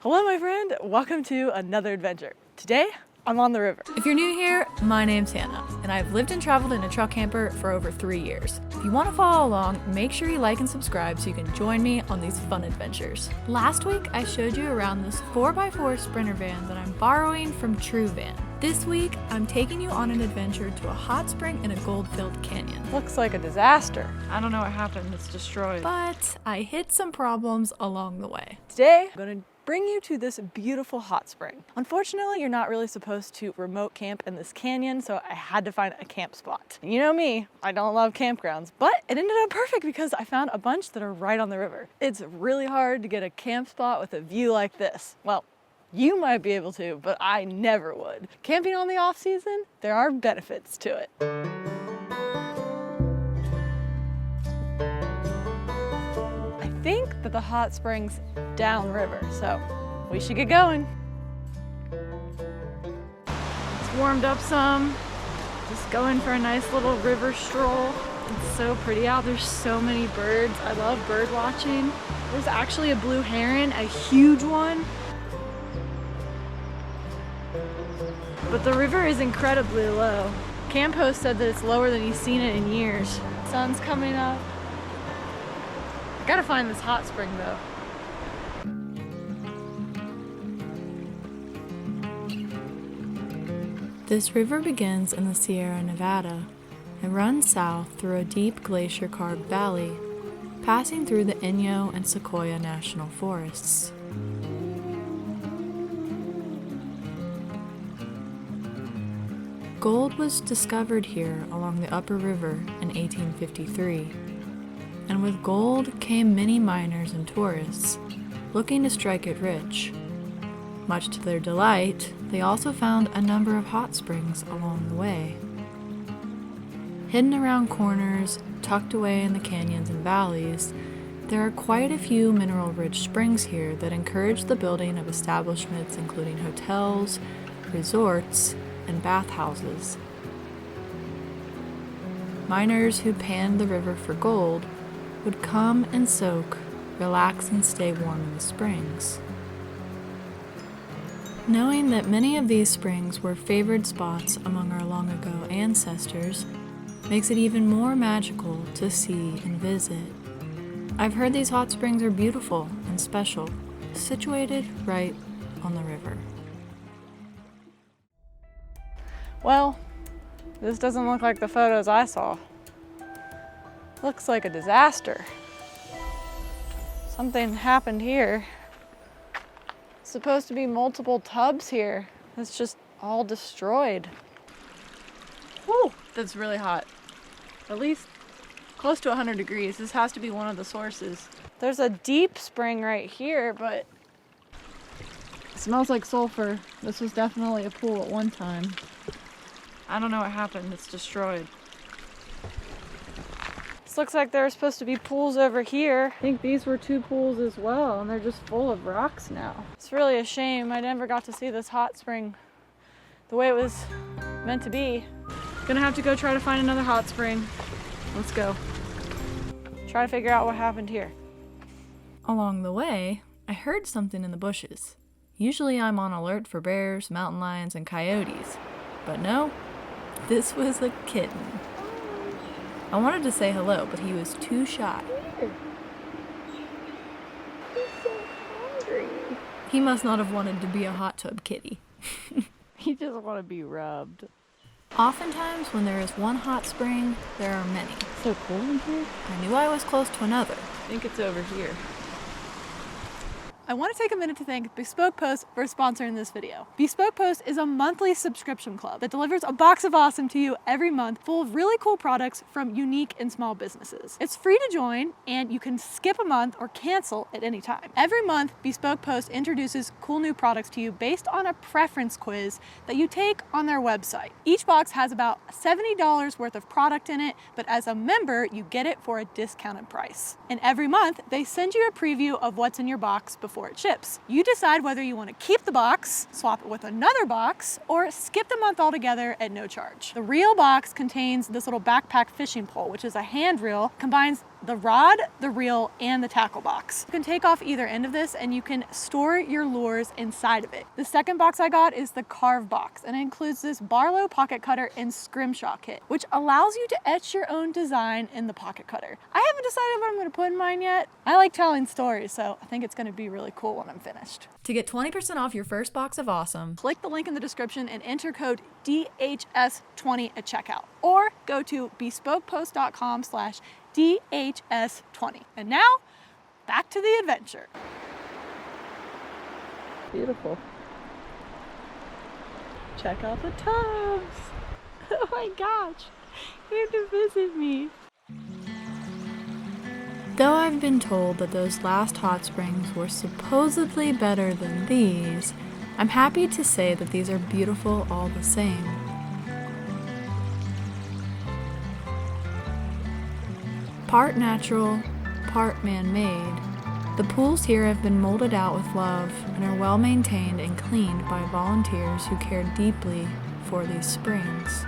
Hello, my friend. Welcome to another adventure. Today, I'm on the river. If you're new here, my name's Hannah, and I've lived and traveled in a truck camper for over 3 years. If you want to follow along, make sure you like and subscribe so you can join me on these fun adventures. Last week, I showed you around this 4x4 Sprinter van that I'm borrowing from True Van. This week, I'm taking you on an adventure to a hot spring in a gold-filled canyon. Looks like a disaster. I don't know what happened. It's destroyed. But I hit some problems along the way. Today, I'm going to bring you to this beautiful hot spring. Unfortunately, you're not really supposed to remote camp in this canyon, so I had to find a camp spot. You know me, I don't love campgrounds, but it ended up perfect because I found a bunch that are right on the river. It's really hard to get a camp spot with a view like this. Well, you might be able to, but I never would. Camping on the off season, there are benefits to it. I think that the hot spring's downriver, so we should get going. It's warmed up some, just going for a nice little river stroll. It's so pretty out, there's so many birds. I love bird watching. There's actually a blue heron, a huge one. But the river is incredibly low. Camp host said that it's lower than he's seen it in years. Sun's coming up. I gotta find this hot spring though. This river begins in the Sierra Nevada and runs south through a deep glacier-carved valley, passing through the Inyo and Sequoia National Forests. Gold was discovered here along the upper river in 1853, and with gold came many miners and tourists looking to strike it rich. Much to their delight, they also found a number of hot springs along the way. Hidden around corners, tucked away in the canyons and valleys, there are quite a few mineral-rich springs here that encourage the building of establishments including hotels, resorts, and bathhouses. Miners who panned the river for gold would come and soak, relax, and stay warm in the springs. Knowing that many of these springs were favored spots among our long-ago ancestors makes it even more magical to see and visit. I've heard these hot springs are beautiful and special, situated right on the river. Well, this doesn't look like the photos I saw. Looks like a disaster. Something happened here. Supposed to be multiple tubs here. It's just all destroyed. Whew, that's really hot. At least close to 100 degrees. This has to be one of the sources. There's a deep spring right here, but it smells like sulfur. This was definitely a pool at one time. I don't know what happened. It's destroyed. This looks like there were supposed to be pools over here. I think these were 2 pools as well, and they're just full of rocks now. It's really a shame I never got to see this hot spring the way it was meant to be. Gonna have to go try to find another hot spring. Let's go. Try to figure out what happened here. Along the way, I heard something in the bushes. Usually I'm on alert for bears, mountain lions, and coyotes, but no, this was a kitten. I wanted to say hello, but he was too shy. He's so hungry. He must not have wanted to be a hot tub kitty. He just want to be rubbed. Oftentimes, when there is one hot spring, there are many. So cool in here. I knew I was close to another. I think it's over here. I want to take a minute to thank Bespoke Post for sponsoring this video. Bespoke Post is a monthly subscription club that delivers a box of awesome to you every month, full of really cool products from unique and small businesses. It's free to join, and you can skip a month or cancel at any time. Every month, Bespoke Post introduces cool new products to you based on a preference quiz that you take on their website. Each box has about $70 worth of product in it, but as a member, you get it for a discounted price. And every month, they send you a preview of what's in your box before it ships. You decide whether you want to keep the box, swap it with another box, or skip the month altogether at no charge. The real box contains this little backpack fishing pole, which is a hand reel, combines the rod, the reel, and the tackle box. You can take off either end of this and you can store your lures inside of it. The second box I got is the carve box, and it includes this Barlow pocket cutter and scrimshaw kit, which allows you to etch your own design in the pocket cutter. I haven't decided what I'm gonna put in mine yet. I like telling stories, so I think it's gonna be really cool when I'm finished. To get 20% off your first box of awesome, Click the link in the description and enter code DHS20 at checkout, or go to bespokepost.com/DHS20. And now, back to the adventure. Beautiful. Check out the tubs. Oh my gosh, here to visit me. though I've been told that those last hot springs were supposedly better than these, I'm happy to say that these are beautiful all the same. Part natural, part man-made, the pools here have been molded out with love and are well maintained and cleaned by volunteers who care deeply for these springs.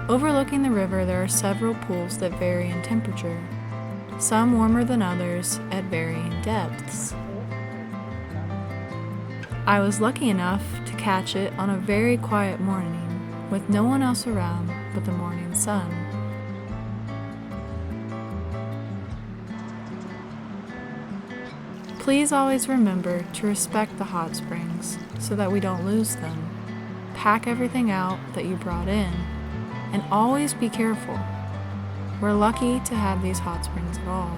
Overlooking the river, there are several pools that vary in temperature, some warmer than others at varying depths. I was lucky enough to catch it on a very quiet morning with no one else around but the morning sun. Please always remember to respect the hot springs so that we don't lose them. Pack everything out that you brought in, and always be careful. We're lucky to have these hot springs at all.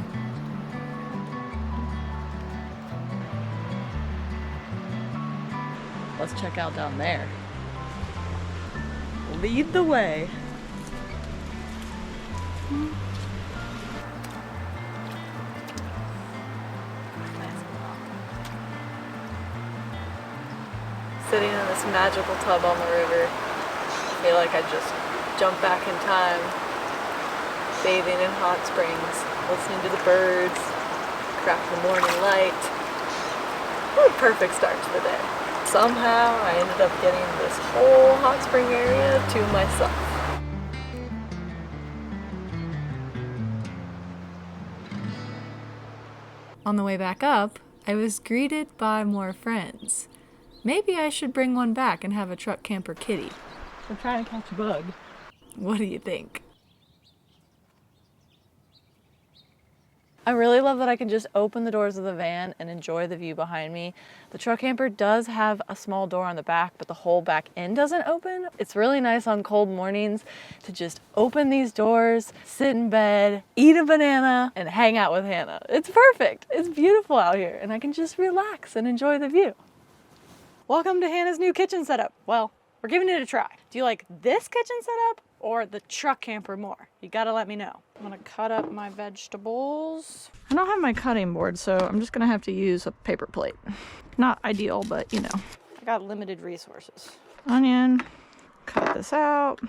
Let's check out down there. Lead the way. Sitting in this magical tub on the river, I feel like I just jumped back in time, bathing in hot springs, listening to the birds, crack the morning light. What a perfect start to the day. Somehow I ended up getting this whole hot spring area to myself. On the way back up, I was greeted by more friends. Maybe I should bring one back and have a truck camper kitty. I'm trying to catch a bug. What do you think? I really love that I can just open the doors of the van and enjoy the view behind me. The truck camper does have a small door on the back, but the whole back end doesn't open. It's really nice on cold mornings to just open these doors, sit in bed, eat a banana, and hang out with Hannah. It's perfect. It's beautiful out here, and I can just relax and enjoy the view. Welcome to Hannah's new kitchen setup. Well, we're giving it a try. Do you like this kitchen setup or the truck camper more? You gotta let me know. I'm gonna cut up my vegetables. I don't have my cutting board, so I'm just gonna have to use a paper plate. Not ideal, but you know. I got limited resources. Onion, cut this out.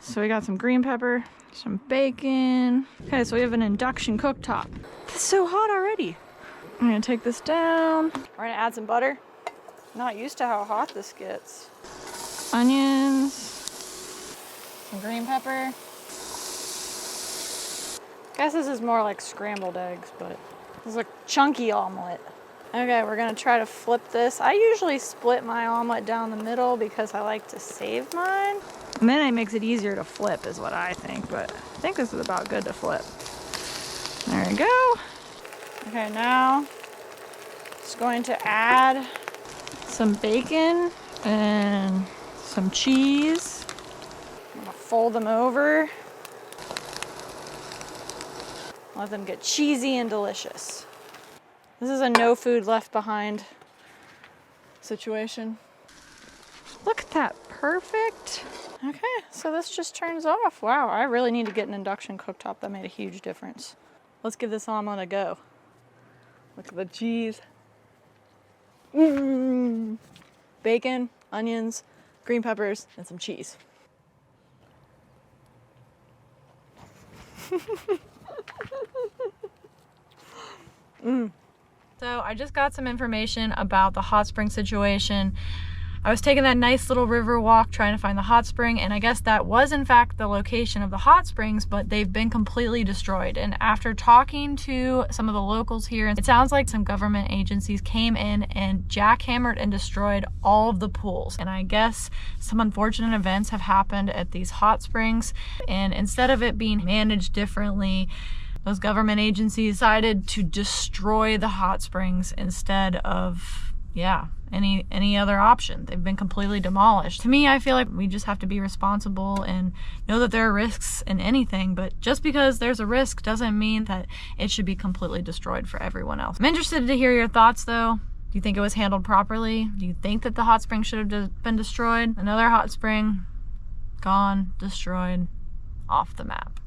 So we got some green pepper, some bacon. Okay, so we have an induction cooktop. It's so hot already. I'm gonna take this down. We're gonna add some butter. Not used to how hot this gets. Onions, some green pepper. Guess this is more like scrambled eggs, but this is a chunky omelet. Okay, we're gonna try to flip this. I usually split my omelet down the middle because I like to save mine. And then it makes it easier to flip is what I think, but I think this is about good to flip. There we go. Okay, now just going to add some bacon and some cheese. I'm gonna fold them over. Let them get cheesy and delicious. This is a no food left behind situation. Look at that, perfect. Okay, so this just turns off. Wow, I really need to get an induction cooktop. That made a huge difference. Let's give this omelet a go. Look at the cheese. Bacon, onions, green peppers, and some cheese. So I just got some information about the hot spring situation. I was taking that nice little river walk trying to find the hot spring, and I guess that was in fact the location of the hot springs, but they've been completely destroyed. And after talking to some of the locals here, it sounds like some government agencies came in and jackhammered and destroyed all of the pools. And I guess some unfortunate events have happened at these hot springs, and instead of it being managed differently, those government agencies decided to destroy the hot springs instead of, any other option. They've been completely demolished. To me, I feel like we just have to be responsible and know that there are risks in anything, but just because there's a risk doesn't mean that it should be completely destroyed for everyone else. I'm interested to hear your thoughts though. Do you think it was handled properly? Do you think that the hot spring should have been destroyed? Another hot spring, gone, destroyed, off the map.